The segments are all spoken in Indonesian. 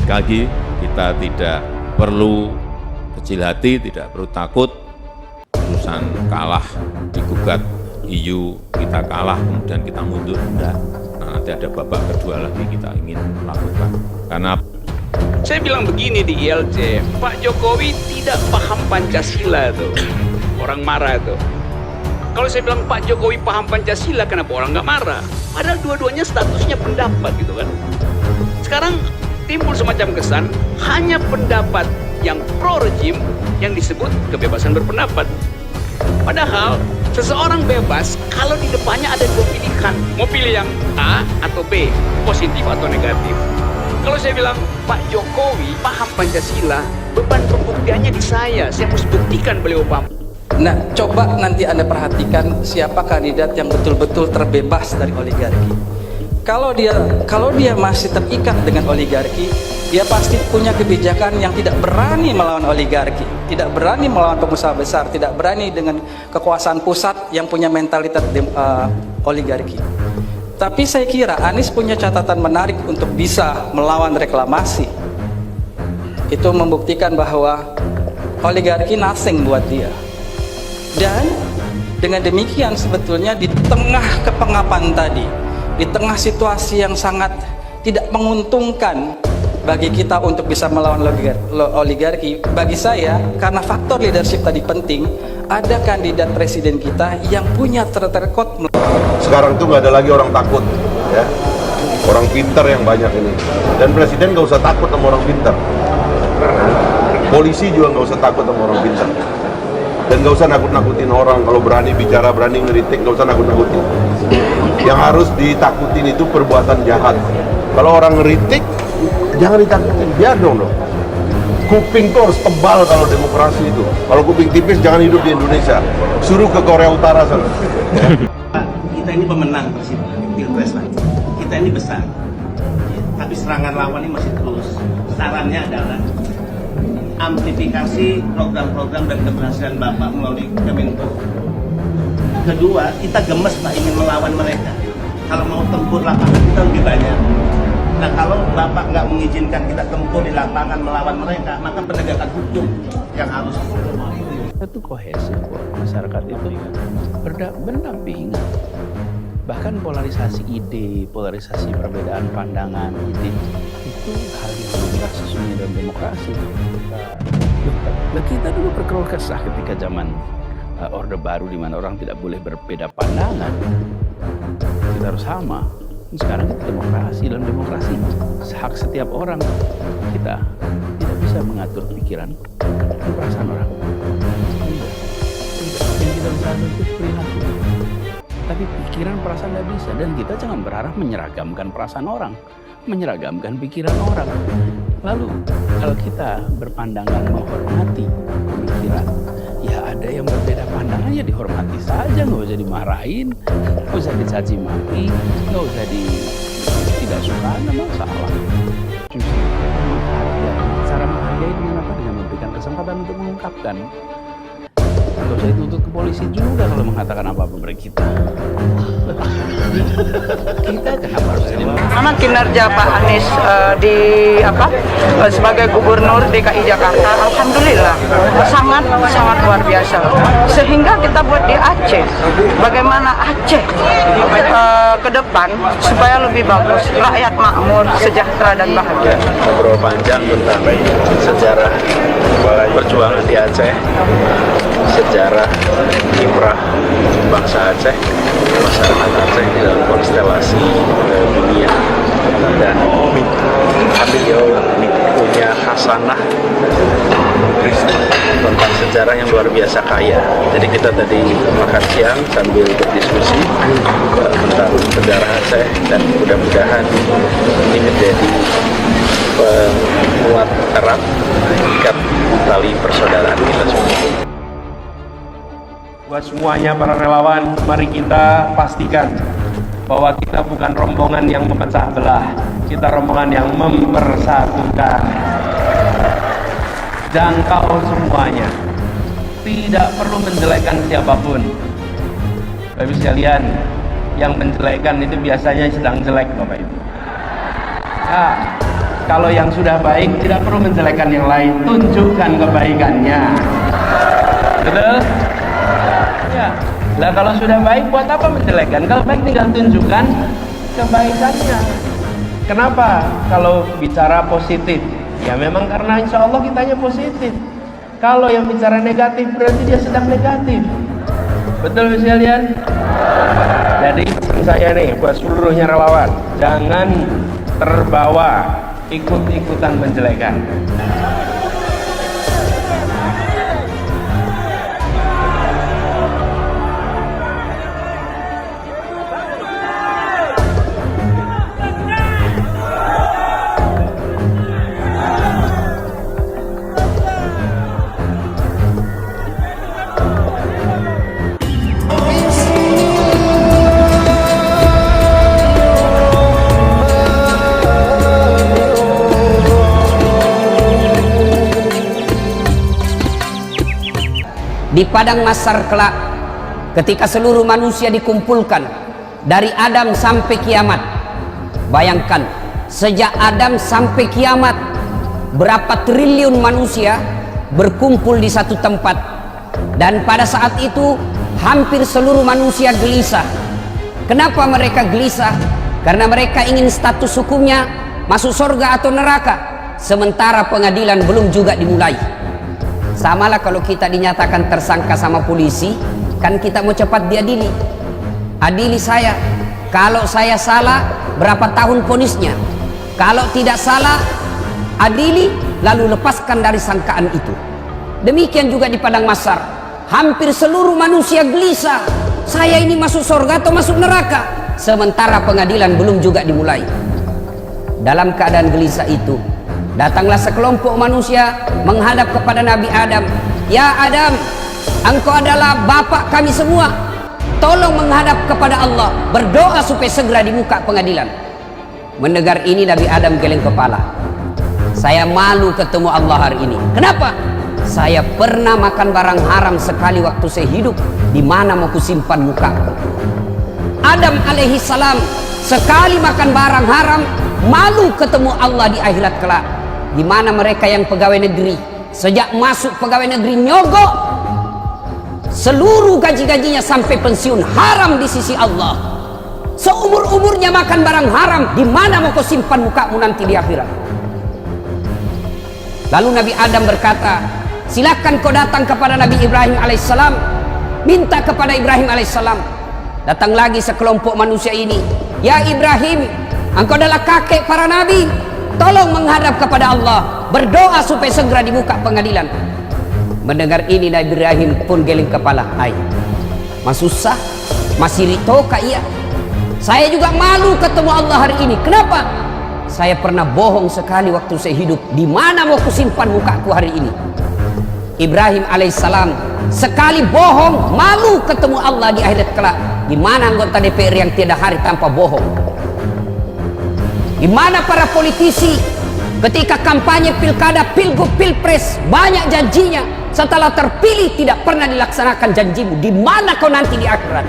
Sekali lagi, kita tidak perlu kecil hati, tidak perlu takut. Urusan kalah, digugat EU, kita kalah, kemudian kita mundur, enggak. Nah, nanti ada babak kedua lagi kita ingin lakukan. Karena saya bilang begini di ILC, Pak Jokowi tidak paham Pancasila tuh. Orang marah tuh. Kalau saya bilang Pak Jokowi paham Pancasila, kenapa orang nggak marah? Padahal dua-duanya statusnya pendapat gitu kan. Sekarang timbul semacam kesan hanya pendapat yang pro rejim yang disebut kebebasan berpendapat. Padahal seseorang bebas kalau di depannya ada dua pilihan, mau pilih yang A atau B, positif atau negatif. Kalau saya bilang Pak Jokowi paham Pancasila, beban pembuktiannya di saya harus buktikan beliau paham. Nah, coba nanti Anda perhatikan siapa kandidat yang betul-betul terbebas dari oligarki. Kalau dia masih terikat dengan oligarki, dia pasti punya kebijakan yang tidak berani melawan oligarki, tidak berani melawan pengusaha besar, tidak berani dengan kekuasaan pusat yang punya mentalitas oligarki. Tapi saya kira Anies punya catatan menarik untuk bisa melawan reklamasi. Itu membuktikan bahwa oligarki nothing buat dia. Dan dengan demikian sebetulnya di tengah kepengapan tadi, di tengah situasi yang sangat tidak menguntungkan bagi kita untuk bisa melawan oligarki, bagi saya karena faktor leadership tadi penting, ada kandidat presiden kita yang punya track record. Sekarang tuh nggak ada lagi orang takut, ya. Orang pintar yang banyak ini. Dan presiden nggak usah takut sama orang pintar. Polisi juga nggak usah takut sama orang pintar. Dan nggak usah nakut-nakutin orang. Kalau berani bicara, berani ngeritik, nggak usah nakut-nakutin. Yang harus ditakutin itu perbuatan jahat. Kalau orang ngeritik, jangan ditakutin, biar dong. Kuping tuh harus tebal kalau demokrasi itu. Kalau kuping tipis, jangan hidup di Indonesia. Suruh ke Korea Utara sana. Pak, kita ini pemenang Pilpres nanti. Kita ini besar. Tapi serangan lawan ini masih terus. Sarannya adalah amplifikasi program-program dan keberhasilan Bapak melalui Kemenko. Kedua, kita gemes Pak ingin melawan mereka. Kalau mau tempur lapangan kita lebih banyak. Nah, kalau Bapak nggak mengizinkan kita tempur di lapangan melawan mereka, maka penegakan hukum yang harus. Itu kohesif kok, masyarakat itu berdampingan. Bahkan polarisasi ide, polarisasi perbedaan pandangan, ide itu hal yang lumrah sesungguhnya dalam demokrasi. Kita dulu berkeluh kesah ketika zaman Orde Baru di mana orang tidak boleh berbeda pandangan. Kita harus sama. Sekarang kita demokrasi, dalam demokrasi hak setiap orang. Kita tidak bisa mengatur pikiran dan perasaan orang. Yang kita bisa atur itu perilaku. Tapi pikiran, perasaan tidak bisa. Dan kita jangan berharap menyeragamkan perasaan orang, menyeragamkan pikiran orang. Lalu kalau kita berpandangan menghormati pemikiran, ya ada yang berbeda pandangan ya dihormati saja, nggak usah dimarahin, nggak usah dicaci maki, nggak usah tidak suka, nggak masalah. Justru menghargai. Cara menghargai dengan apa? Dengan memberikan kesempatan untuk mengungkapkan. Nggak usah dituntut ke polisi juga kalau mengatakan apa-apa pada kita. Kita kenapa harus ini? Karena kinerja Pak Anies sebagai Gubernur DKI Jakarta, alhamdulillah sangat luar biasa. Sehingga kita buat di Aceh, bagaimana Aceh ke depan supaya lebih bagus, rakyat makmur, sejahtera dan bahagia. Ngobrol panjang tentang sejarah perjuangan di Aceh, sejarah kiprah bangsa Aceh, masyarakat Aceh di dalam konstelasi dunia, dan beliau punya khasanah tentang sejarah yang luar biasa kaya. Jadi kita tadi makan siang sambil berdiskusi tentang sejarah Aceh, dan mudah-mudahan ini menjadi penguat erat ikat tali persaudaraan kita semua. Buat semuanya para relawan, mari kita pastikan bahwa kita bukan rombongan yang memecah belah, kita rombongan yang mempersatukan. Jangkau semuanya, tidak perlu menjelekkan siapapun. Bapak Ibu sekalian, yang menjelekkan itu biasanya sedang jelek, Bapak Ibu. Nah, kalau yang sudah baik tidak perlu menjelekan yang lain, tunjukkan kebaikannya. Betul? Ya. Lah kalau sudah baik buat apa menjelekan? Kalau baik tinggal tunjukkan kebaikannya. Kenapa kalau bicara positif? Ya memang karena insya Allah kitanya positif. Kalau yang bicara negatif berarti dia sedang negatif. Betul sekalian? Jadi pesan saya nih buat seluruhnya relawan, jangan terbawa ikut-ikutan menjelekan. Di padang mahsyar kelak, ketika seluruh manusia dikumpulkan dari Adam sampai kiamat, bayangkan sejak Adam sampai kiamat berapa triliun manusia berkumpul di satu tempat, dan pada saat itu hampir seluruh manusia gelisah. Kenapa mereka gelisah? Karena mereka ingin status hukumnya masuk surga atau neraka, sementara pengadilan belum juga dimulai. Samalah kalau kita dinyatakan tersangka sama polisi, kan kita mau cepat diadili. Adili saya, kalau saya salah berapa tahun vonisnya, kalau tidak salah adili lalu lepaskan dari sangkaan itu. Demikian juga di padang mahsyar, hampir seluruh manusia gelisah, saya ini masuk surga atau masuk neraka, sementara pengadilan belum juga dimulai. Dalam keadaan gelisah itu, datanglah sekelompok manusia menghadap kepada Nabi Adam. Ya Adam, engkau adalah bapak kami semua, tolong menghadap kepada Allah, berdoa supaya segera di muka pengadilan. Mendengar ini Nabi Adam geleng kepala. Saya malu ketemu Allah hari ini. Kenapa? Saya pernah makan barang haram sekali waktu saya hidup. Di mana mau kusimpan mukaku? Adam alaihi salam sekali makan barang haram, malu ketemu Allah di akhirat kelak. Di mana mereka yang pegawai negeri, sejak masuk pegawai negeri nyogok, seluruh gaji-gajinya sampai pensiun haram di sisi Allah. Seumur-umurnya makan barang haram, di mana mau kau simpan mukamu nanti di akhirat? Lalu Nabi Adam berkata, silakan kau datang kepada Nabi Ibrahim alaihissalam, minta kepada Ibrahim alaihissalam. Datang lagi sekelompok manusia ini, ya Ibrahim, engkau adalah kakek para nabi, tolong menghadap kepada Allah, berdoa supaya segera dibuka pengadilan. Mendengar ini Nabi Ibrahim pun geleng kepala. Hai, mas susah, masih ritoka iya. Saya juga malu ketemu Allah hari ini. Kenapa? Saya pernah bohong sekali waktu saya hidup. Di mana mau kusimpan mukaku hari ini? Ibrahim alaihissalam sekali bohong, malu ketemu Allah di akhirat kelak. Di mana anggota DPR yang tiada hari tanpa bohong? Di mana para politisi ketika kampanye pilkada, pilgub, pilpres banyak janjinya, setelah terpilih tidak pernah dilaksanakan janjimu? Di mana kau nanti di akhirat?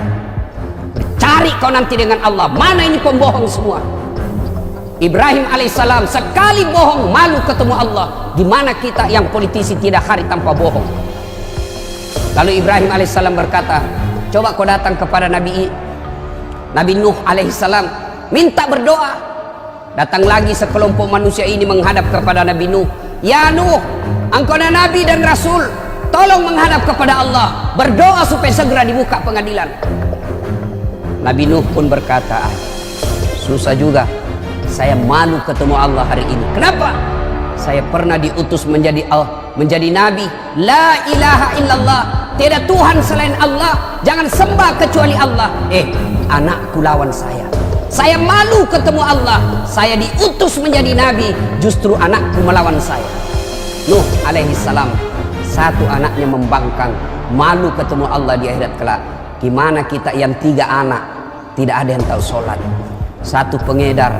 Cari kau nanti dengan Allah. Mana ini pembohong semua? Ibrahim alaihissalam sekali bohong, malu ketemu Allah. Di mana kita yang politisi tidak hari tanpa bohong? Lalu Ibrahim alaihissalam berkata, coba kau datang kepada Nabi Nuh alaihissalam, minta berdoa. Datang lagi sekelompok manusia ini menghadap kepada Nabi Nuh. Ya Nuh, engkau adalah Nabi dan Rasul, tolong menghadap kepada Allah, berdoa supaya segera dibuka pengadilan. Nabi Nuh pun berkata, susah juga, saya malu ketemu Allah hari ini. Kenapa? Saya pernah diutus menjadi Nabi. La ilaha illallah, tiada Tuhan selain Allah, jangan sembah kecuali Allah. Anakku lawan saya. Saya malu ketemu Allah. Saya diutus menjadi Nabi, justru anakku melawan saya. Nuh alaihi salam, satu anaknya membangkang, malu ketemu Allah di akhirat kelak. Gimana kita yang 3 anak, tidak ada yang tahu sholat, satu pengedar,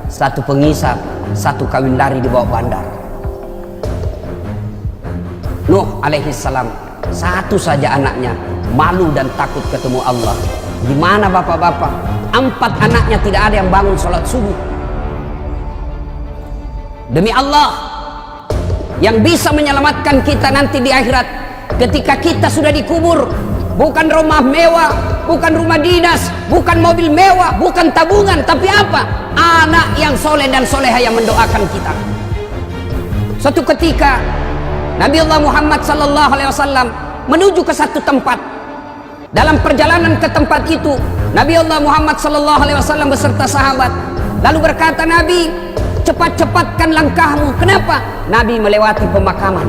satu pengisap, satu kawin lari di bawah bandar. Nuh alaihi salam, satu saja anaknya, malu dan takut ketemu Allah. Gimana bapak-bapak? 4 anaknya tidak ada yang bangun sholat subuh. Demi Allah, yang bisa menyelamatkan kita nanti di akhirat ketika kita sudah dikubur, bukan rumah mewah, bukan rumah dinas, bukan mobil mewah, bukan tabungan, tapi apa? Anak yang soleh dan soleha yang mendoakan kita. Suatu ketika Nabi Allah Muhammad sallallahu alaihi wasallam menuju ke satu tempat. Dalam perjalanan ke tempat itu, Nabi Allah Muhammad sallallahu alaihi wasallam beserta sahabat lalu berkata, Nabi, cepat-cepatkan langkahmu. Kenapa? Nabi melewati pemakaman.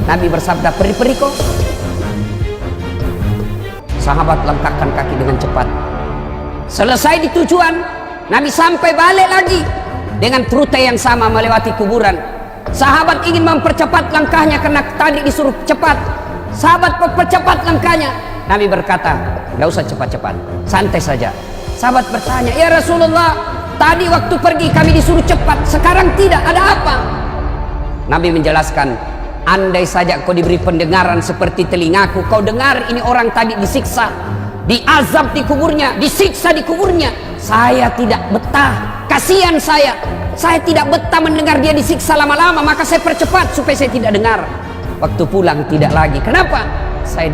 Nabi bersabda, peri-peri kok. Sahabat langkahkan kaki dengan cepat. Selesai di tujuan, Nabi sampai balik lagi dengan rute yang sama melewati kuburan. Sahabat ingin mempercepat langkahnya karena tadi disuruh cepat. Sahabat mempercepat langkahnya. Nabi berkata, gak usah cepat-cepat, santai saja. Sahabat bertanya, ya Rasulullah, tadi waktu pergi kami disuruh cepat, sekarang tidak, ada apa? Nabi menjelaskan, andai saja kau diberi pendengaran seperti telingaku, kau dengar ini orang tadi disiksa, diazab di kuburnya, disiksa di kuburnya. Saya tidak betah, kasihan saya tidak betah mendengar dia disiksa lama-lama, maka saya percepat supaya saya tidak dengar. Waktu pulang tidak lagi. Kenapa? Saya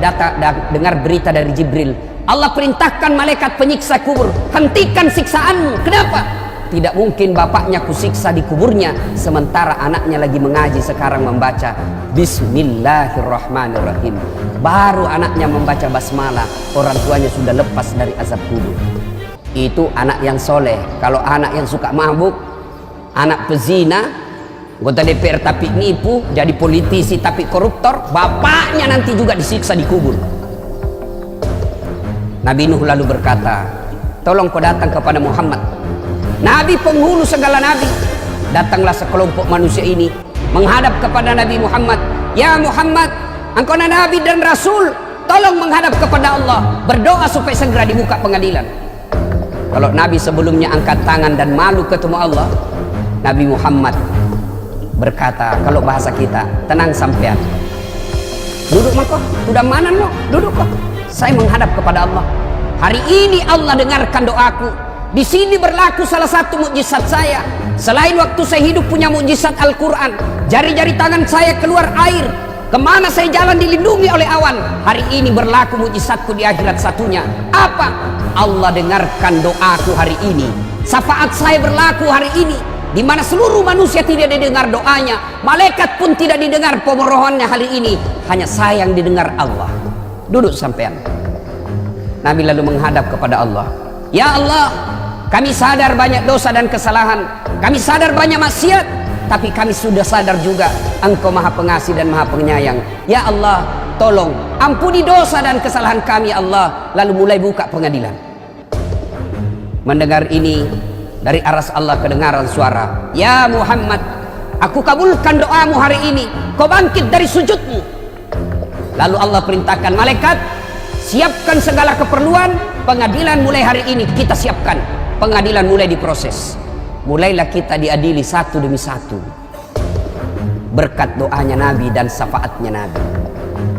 dengar berita dari Jibril, Allah perintahkan malaikat penyiksa kubur, hentikan siksaanmu. Kenapa? Tidak mungkin bapaknya kusiksa di kuburnya sementara anaknya lagi mengaji sekarang membaca Bismillahirrahmanirrahim. Baru anaknya membaca basmalah, orang tuanya sudah lepas dari azab kubur. Itu anak yang soleh. Kalau anak yang suka mabuk, anak pezina, anggota DPR tapi nipu, jadi politisi tapi koruptor, bapaknya nanti juga disiksa di kubur. Nabi Nuh lalu berkata, tolong kau datang kepada Muhammad, Nabi penghulu segala nabi. Datanglah sekelompok manusia ini menghadap kepada Nabi Muhammad. Ya Muhammad, engkau Nabi dan Rasul, tolong menghadap kepada Allah, berdoa supaya segera dibuka pengadilan. Kalau Nabi sebelumnya angkat tangan dan malu ketemu Allah, Nabi Muhammad berkata, kalau bahasa kita, tenang sampean, duduk mako, sudah mana no, duduk kok, saya menghadap kepada Allah. Hari ini Allah dengarkan doaku. Di sini berlaku salah satu mukjizat saya. Selain waktu saya hidup punya mukjizat Al-Quran, jari-jari tangan saya keluar air, kemana saya jalan dilindungi oleh awan. Hari ini berlaku mukjizatku di akhirat satunya. Apa? Allah dengarkan doaku hari ini. Syafaat saya berlaku hari ini, di mana seluruh manusia tidak didengar doanya, malaikat pun tidak didengar pemohonannya hari ini, hanya saya yang didengar Allah. Duduk sampean. Nabi lalu menghadap kepada Allah. Ya Allah, kami sadar banyak dosa dan kesalahan, kami sadar banyak maksiat, tapi kami sudah sadar juga Engkau Maha Pengasih dan Maha Penyayang. Ya Allah, tolong ampuni dosa dan kesalahan kami ya Allah. Lalu mulai buka pengadilan. Mendengar ini, dari aras Allah kedengaran suara, ya Muhammad, aku kabulkan doamu hari ini, kau bangkit dari sujudmu. Lalu Allah perintahkan malaikat, siapkan segala keperluan, pengadilan mulai hari ini kita siapkan. Pengadilan mulai diproses, mulailah kita diadili satu demi satu berkat doanya Nabi dan syafaatnya Nabi.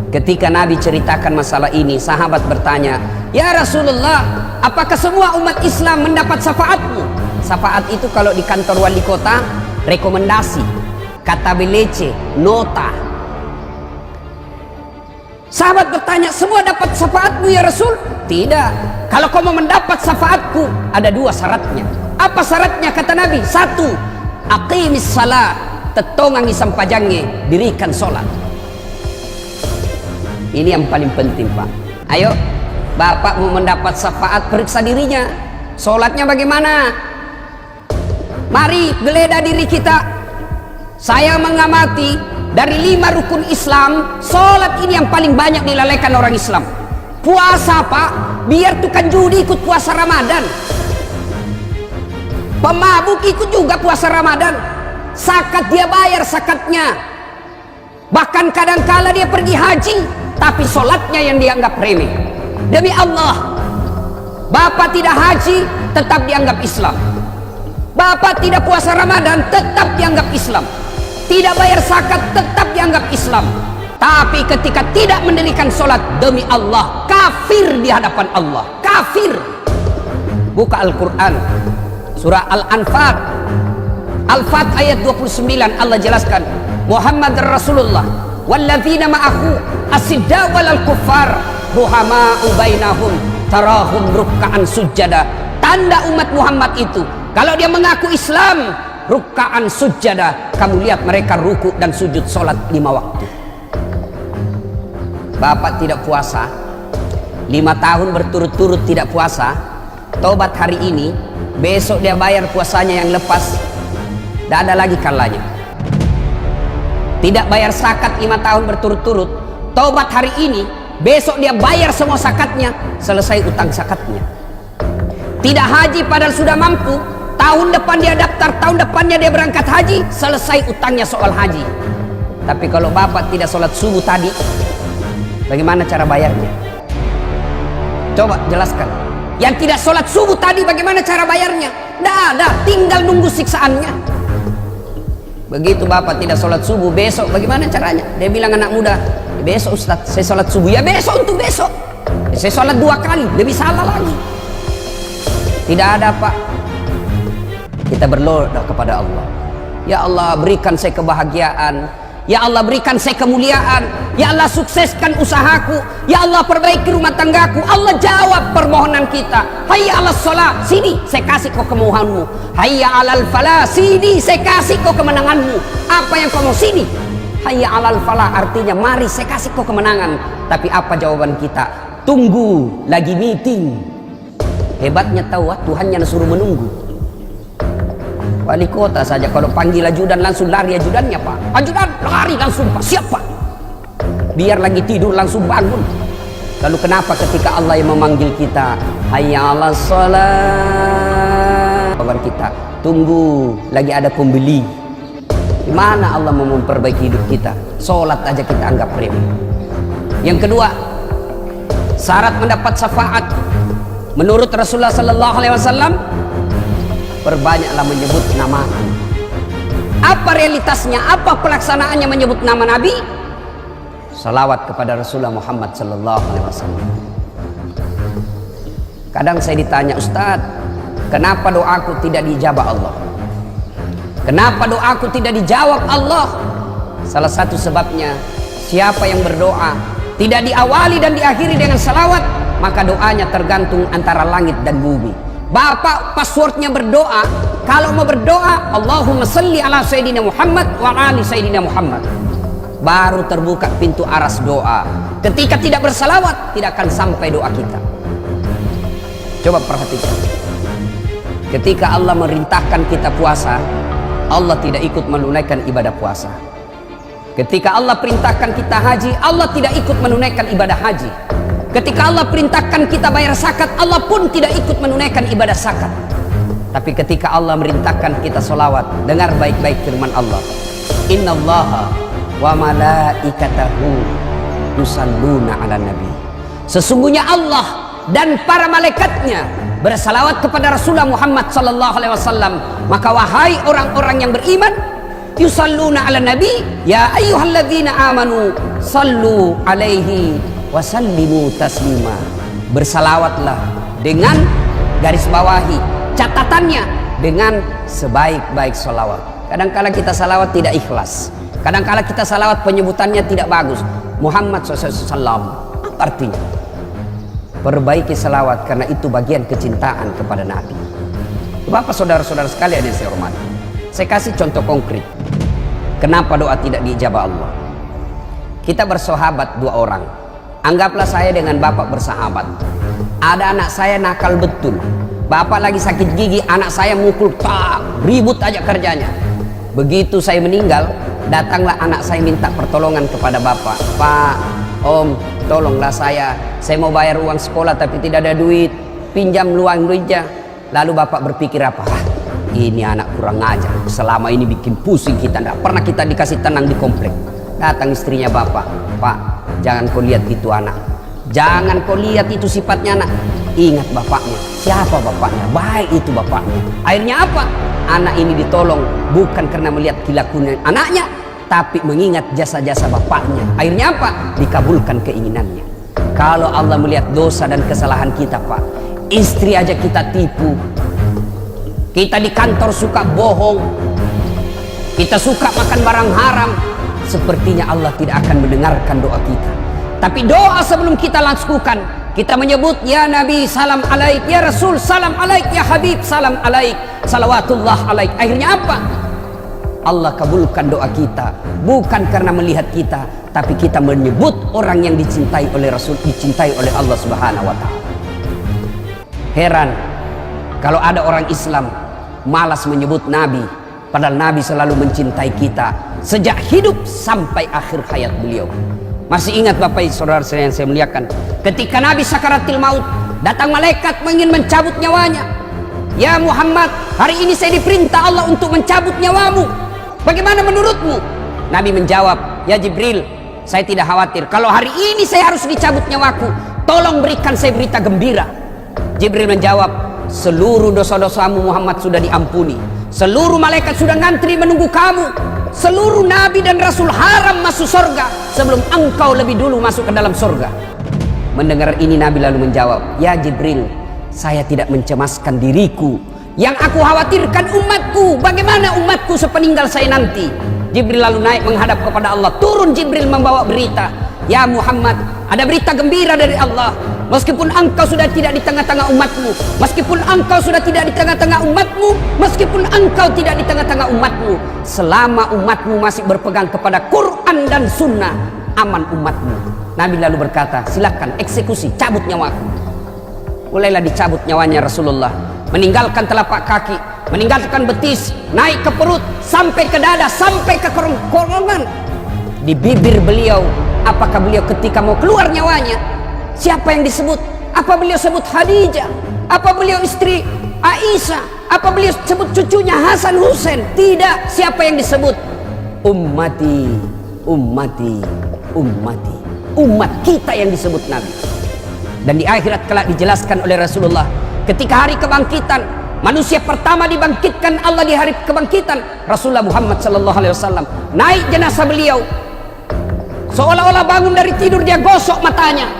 Ketika Nabi ceritakan masalah ini, sahabat bertanya, ya Rasulullah, apakah semua umat Islam mendapat syafaatmu? Syafaat itu kalau di kantor wali kota, rekomendasi, kata belece, nota. Sahabat bertanya, semua dapat syafaatmu ya Rasul? Tidak. Kalau kau mau mendapat syafaatku, ada dua syaratnya. Apa syaratnya? Kata Nabi, satu, aqimis salat, tetongangi sampajange, dirikan sholat. Ini yang paling penting Pak. Ayo, Bapak mau mendapat syafaat, periksa dirinya. Sholatnya bagaimana? Mari geledah diri kita. Saya mengamati dari 5 rukun Islam, sholat ini yang paling banyak dilalaikan orang Islam. Puasa Pak, biar tukang judi ikut puasa Ramadan, pemabuk ikut juga puasa Ramadan, zakat dia bayar zakatnya, bahkan kadangkala dia pergi haji, tapi sholatnya yang dianggap remeh. Demi Allah, Bapak tidak haji tetap dianggap Islam, Bapak tidak puasa Ramadan tetap dianggap Islam, tidak bayar zakat tetap dianggap Islam. Tapi ketika tidak mendirikan sholat, demi Allah, kafir di hadapan Allah. Kafir. Buka Al-Quran, surah Al-Anfal Al-Fat ayat 29 Allah jelaskan, Muhammad Rasulullah walladzina ma'ahu asidda walal kuffar ruhama'u bainahum tarahum ruk'an sujada. Tanda umat Muhammad itu kalau dia mengaku Islam, ruk'an sujada, kamu lihat mereka ruku dan sujud sholat 5 waktu. Bapak tidak puasa 5 tahun berturut-turut tidak puasa, tobat hari ini, besok dia bayar puasanya yang lepas, tidak ada lagi kalanya. Tidak bayar zakat 5 tahun berturut-turut, tobat hari ini, besok dia bayar semua zakatnya, selesai utang zakatnya. Tidak haji padahal sudah mampu, tahun depan dia daftar, tahun depannya dia berangkat haji, selesai utangnya soal haji. Tapi kalau bapak tidak sholat subuh tadi, bagaimana cara bayarnya? Coba jelaskan. Yang tidak sholat subuh tadi bagaimana cara bayarnya? Tidak ada, tinggal nunggu siksaannya. Begitu bapak tidak sholat subuh, besok bagaimana caranya? Dia bilang anak muda, besok Ustaz saya sholat subuh. Ya besok untuk besok, saya sholat 2 kali, lebih salah lagi. Tidak ada pak. Kita berdoa kepada Allah, ya Allah berikan saya kebahagiaan, ya Allah berikan saya kemuliaan, ya Allah sukseskan usahaku, ya Allah perbaiki rumah tanggaku. Allah jawab permohonan kita. Hayya 'alas shalah, sini saya kasih kau kemohonanmu. Hayya 'alal falah, sini saya kasih kau kemenanganmu. Apa yang kau mau? Sini. Hayya 'alal falah artinya mari saya kasih kau kemenangan. Tapi apa jawaban kita? Tunggu, lagi meeting. Hebatnya tahu Tuhannya suruh menunggu. Wali kota saja kalau panggil ajudan langsung lari ajudannya pak. Ajudan lari langsung pak. Siapa? Biar lagi tidur langsung bangun. Lalu kenapa ketika Allah yang memanggil kita, hayya 'alas shalah, kawan kita tunggu lagi ada pembeli. Di mana Allah mau memperbaiki hidup kita? Sholat aja kita anggap remeh. Yang kedua, syarat mendapat syafaat menurut Rasulullah Sallallahu Alaihi Wasallam, perbanyaklah menyebut namaku. Apa realitasnya? Apa pelaksanaannya menyebut nama Nabi? Salawat kepada Rasulullah Muhammad Sallallahu Alaihi Wasallam. Kadang saya ditanya, Ustaz, kenapa doaku tidak dijabah Allah? Kenapa doaku tidak dijawab Allah? Salah satu sebabnya, siapa yang berdoa tidak diawali dan diakhiri dengan salawat, maka doanya tergantung antara langit dan bumi. Bapak passwordnya berdoa, kalau mau berdoa Allahumma salli ala Sayyidina Muhammad wa ali Sayyidina Muhammad, baru terbuka pintu aras doa. Ketika tidak bersalawat, tidak akan sampai doa kita. Coba perhatikan, ketika Allah merintahkan kita puasa, Allah tidak ikut menunaikan ibadah puasa. Ketika Allah perintahkan kita haji, Allah tidak ikut menunaikan ibadah haji. Ketika Allah perintahkan kita bayar zakat, Allah pun tidak ikut menunaikan ibadah zakat. Tapi ketika Allah merintahkan kita sholawat, dengar baik-baik firman Allah, innallaha wa malaikatahu yusalluna ala nabi. Sesungguhnya Allah dan para malaikatnya bersalawat kepada Rasulullah Muhammad sallallahu alaihi wasallam. Maka wahai orang-orang yang beriman, yusalluna ala nabi, ya ayyuhalladzina amanu sallu alaihi wasallimu taslima. Bersalawatlah dengan garis bawahi catatannya dengan sebaik-baik salawat. Kadangkala kita salawat tidak ikhlas, kadangkala kita salawat penyebutannya tidak bagus. Muhammad SAW, apa artinya? Perbaiki salawat karena itu bagian kecintaan kepada Nabi. Bapak saudara-saudara sekalian yang saya hormati, saya kasih contoh konkret kenapa doa tidak diijabah Allah. Kita bersahabat 2 orang. Anggaplah saya dengan bapak bersahabat. Ada anak saya nakal betul. Bapak lagi sakit gigi, anak saya mukul, tak, ribut aja kerjanya. Begitu saya meninggal, datanglah anak saya minta pertolongan kepada bapak. Pak, om, tolonglah saya mau bayar uang sekolah tapi tidak ada duit, pinjam luang duitnya. Lalu bapak berpikir apa? Ini anak kurang ajar, selama ini bikin pusing kita, tidak pernah kita dikasih tenang di komplek. Datang istrinya bapak, Pak, jangan kau lihat itu anak, jangan kau lihat itu sifatnya anak, ingat bapaknya. Siapa bapaknya? Baik itu bapaknya. Akhirnya apa? Anak ini ditolong bukan karena melihat kelakuan anaknya, tapi mengingat jasa-jasa bapaknya. Akhirnya apa? Dikabulkan keinginannya. Kalau Allah melihat dosa dan kesalahan kita, Pak, istri aja kita tipu, kita di kantor suka bohong, kita suka makan barang haram, sepertinya Allah tidak akan mendengarkan doa kita. Tapi doa sebelum kita lakukan, kita menyebut ya Nabi salam alaik, ya Rasul salam alaik, ya Habib salam alaik, salawatullah alaik. Akhirnya apa? Allah kabulkan doa kita, bukan karena melihat kita, tapi kita menyebut orang yang dicintai oleh Rasul, dicintai oleh Allah Subhanahu wa Ta'ala. Heran kalau ada orang Islam malas menyebut Nabi, padahal Nabi selalu mencintai kita sejak hidup sampai akhir hayat beliau. Masih ingat Bapak Saudara yang saya muliakan, ketika Nabi sakaratil maut, datang malaikat ingin mencabut nyawanya. Ya Muhammad, hari ini saya diperintah Allah untuk mencabut nyawamu, bagaimana menurutmu? Nabi menjawab, ya Jibril, saya tidak khawatir. Kalau hari ini saya harus dicabut nyawaku, tolong berikan saya berita gembira. Jibril menjawab, seluruh dosa-dosamu Muhammad sudah diampuni, seluruh malaikat sudah ngantri menunggu kamu, seluruh nabi dan rasul haram masuk surga sebelum engkau lebih dulu masuk ke dalam surga. Mendengar ini Nabi lalu menjawab, ya Jibril, saya tidak mencemaskan diriku, yang aku khawatirkan umatku. Bagaimana umatku sepeninggal saya nanti? Jibril lalu naik menghadap kepada Allah. Turun Jibril membawa berita, ya Muhammad, ada berita gembira dari Allah. Meskipun engkau sudah tidak di tengah-tengah umatmu, meskipun engkau sudah tidak di tengah-tengah umatmu, meskipun engkau tidak di tengah-tengah umatmu, selama umatmu masih berpegang kepada Quran dan Sunnah, aman umatmu. Nabi lalu berkata, silakan eksekusi, cabut nyawaku. Mulailah dicabut nyawanya Rasulullah, meninggalkan telapak kaki, meninggalkan betis, naik ke perut, sampai ke dada, sampai ke kerongkongan. Di bibir beliau, apakah beliau ketika mau keluar nyawanya, siapa yang disebut? Apa beliau sebut Khadijah? Apa beliau istri Aisyah? Apa beliau sebut cucunya Hasan Husain? Tidak. Siapa yang disebut? Ummati, ummati, ummati. Umat kita yang disebut Nabi. Dan di akhirat kelak dijelaskan oleh Rasulullah, ketika hari kebangkitan, manusia pertama dibangkitkan Allah di hari kebangkitan, Rasulullah Muhammad SAW. Naik jenazah beliau, seolah-olah bangun dari tidur, dia gosok matanya,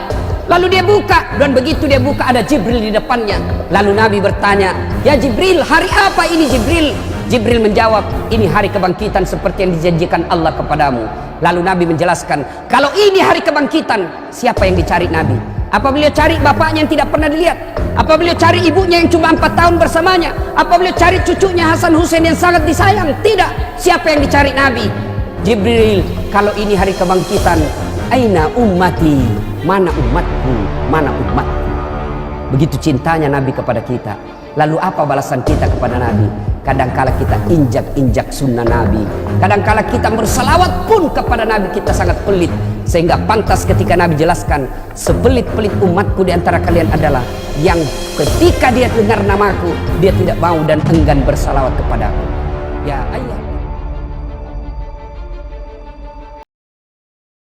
lalu dia buka, dan begitu dia buka ada Jibril di depannya. Lalu Nabi bertanya, ya Jibril, hari apa ini Jibril? Jibril menjawab, ini hari kebangkitan seperti yang dijanjikan Allah kepadamu. Lalu Nabi menjelaskan, kalau ini hari kebangkitan, siapa yang dicari Nabi? Apa beliau cari bapaknya yang tidak pernah dilihat? Apa beliau cari ibunya yang cuma 4 tahun bersamanya? Apa beliau cari cucunya Hasan Husain yang sangat disayang? Tidak. Siapa yang dicari Nabi? Jibril, kalau ini hari kebangkitan, aina ummati, mana umatku, mana umatku. Begitu cintanya Nabi kepada kita. Lalu apa balasan kita kepada Nabi? Kadangkala kita injak-injak sunnah Nabi, kadangkala kita bersalawat pun kepada Nabi kita sangat pelit, sehingga pantas ketika Nabi jelaskan, sepelit-pelit umatku di antara kalian adalah yang ketika dia dengar namaku, dia tidak mau dan enggan bersalawat kepadaku.